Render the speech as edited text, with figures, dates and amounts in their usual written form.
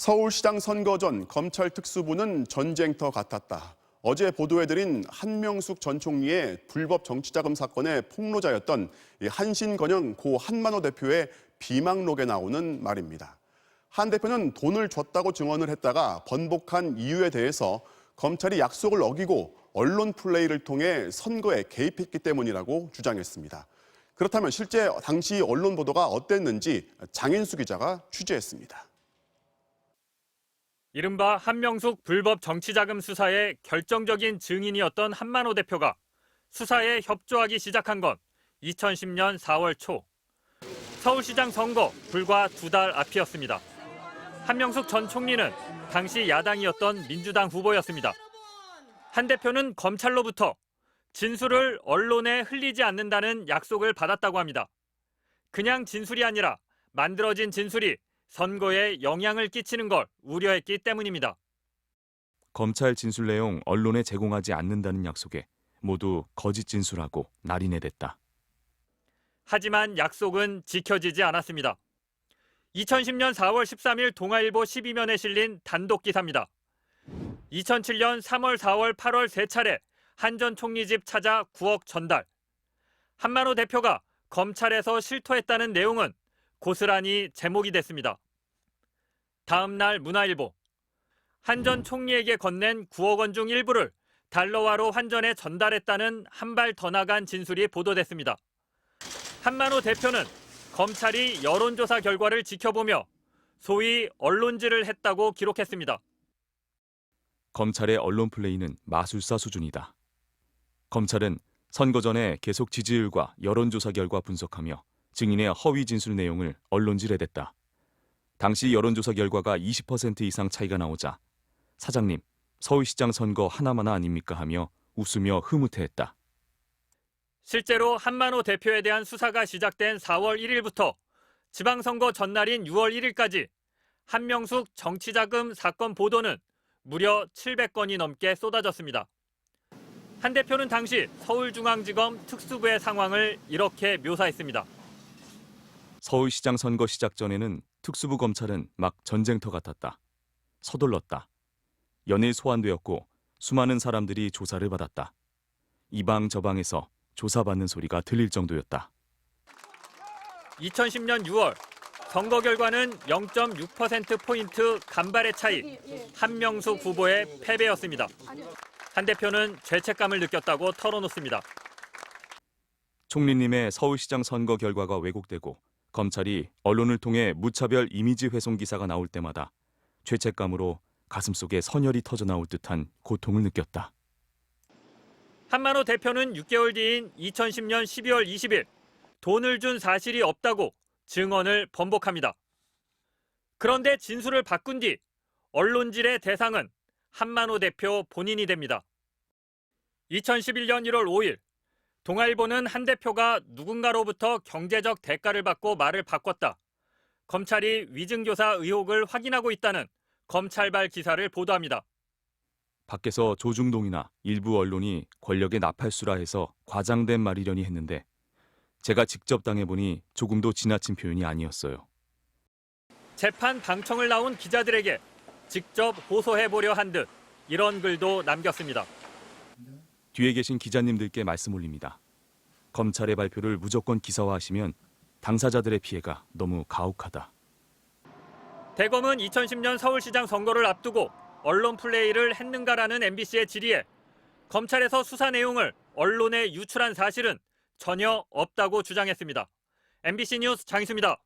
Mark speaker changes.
Speaker 1: 서울시장 선거 전 검찰 특수부는 전쟁터 같았다. 어제 보도해드린 한명숙 전 총리의 불법 정치자금 사건의 폭로자였던 한신건영 고 한만호 대표의 비망록에 나오는 말입니다. 한 대표는 돈을 줬다고 증언을 했다가 번복한 이유에 대해서 검찰이 약속을 어기고 언론 플레이를 통해 선거에 개입했기 때문이라고 주장했습니다. 그렇다면 실제 당시 언론 보도가 어땠는지 장인수 기자가 취재했습니다.
Speaker 2: 이른바 한명숙 불법 정치자금 수사의 결정적인 증인이었던 한만호 대표가 수사에 협조하기 시작한 건 2010년 4월 초. 서울시장 선거 불과 2달 앞이었습니다. 한명숙 전 총리는 당시 야당이었던 민주당 후보였습니다. 한 대표는 검찰로부터 진술을 언론에 흘리지 않는다는 약속을 받았다고 합니다. 그냥 진술이 아니라 만들어진 진술이 선거에 영향을 끼치는 걸 우려했기 때문입니다.
Speaker 3: 검찰 진술 내용 언론에 제공하지 않는다는 약속에 모두 거짓 진술하고 날인해댔다.
Speaker 2: 하지만 약속은 지켜지지 않았습니다. 2010년 4월 13일 동아일보 12면에 실린 단독 기사입니다. 2007년 3월, 4월, 8월 세 차례 한 전 총리 집 찾아 9억 전달. 한만호 대표가 검찰에서 실토했다는 내용은 고스란히 제목이 됐습니다. 다음 날 문화일보. 한 전 총리에게 건넨 9억 원 중 일부를 달러화로 환전해 전달했다는 한 발 더 나간 진술이 보도됐습니다. 한만호 대표는 검찰이 여론조사 결과를 지켜보며 소위 언론질을 했다고 기록했습니다.
Speaker 3: 검찰의 언론 플레이는 마술사 수준이다. 검찰은 선거 전에 계속 지지율과 여론조사 결과 분석하며 증인의 허위 진술 내용을 언론질해댔다. 당시 여론조사 결과가 20% 이상 차이가 나오자 사장님, 서울시장 선거 하나마나 아닙니까 하며 웃으며 흐뭇해했다.
Speaker 2: 실제로 한만호 대표에 대한 수사가 시작된 4월 1일부터 지방선거 전날인 6월 1일까지 한명숙 정치자금 사건 보도는 무려 700건이 넘게 쏟아졌습니다. 한 대표는 당시 서울중앙지검 특수부의 상황을 이렇게 묘사했습니다.
Speaker 3: 서울시장 선거 시작 전에는 특수부 검찰은 막 전쟁터 같았다. 서둘렀다. 연일 소환되었고 수많은 사람들이 조사를 받았다. 이 방 저 방에서 조사받는 소리가 들릴 정도였다.
Speaker 2: 2010년 6월 선거 결과는 0.6%포인트 간발의 차이, 한명숙 후보의 패배였습니다. 한 대표는 죄책감을 느꼈다고 털어놓습니다.
Speaker 3: 총리님의 서울시장 선거 결과가 왜곡되고 검찰이 언론을 통해 무차별 이미지 훼손 기사가 나올 때마다 죄책감으로 가슴속에 선혈이 터져나올 듯한 고통을 느꼈다.
Speaker 2: 한만호 대표는 6개월 뒤인 2010년 12월 20일 돈을 준 사실이 없다고 증언을 번복합니다. 그런데 진술을 바꾼 뒤 언론질의 대상은 한만호 대표 본인이 됩니다. 2011년 1월 5일 동아일보는 한 대표가 누군가로부터 경제적 대가를 받고 말을 바꿨다. 검찰이 위증교사 의혹을 확인하고 있다는 검찰발 기사를 보도합니다.
Speaker 3: 밖에서 조중동이나 일부 언론이 권력의 나팔수라 해서 과장된 말이려니 했는데 제가 직접 당해보니 조금도 지나친 표현이 아니었어요.
Speaker 2: 재판 방청을 나온 기자들에게 직접 호소해보려 한 듯 이런 글도 남겼습니다.
Speaker 3: 뒤에 계신 기자님들께 말씀 올립니다. 검찰의 발표를 무조건 기사화하시면 당사자들의 피해가 너무 가혹하다.
Speaker 2: 대검은 2010년 서울시장 선거를 앞두고 언론 플레이를 했는가라는 MBC의 질의에 검찰에서 수사 내용을 언론에 유출한 사실은 전혀 없다고 주장했습니다. MBC 뉴스 장희수입니다.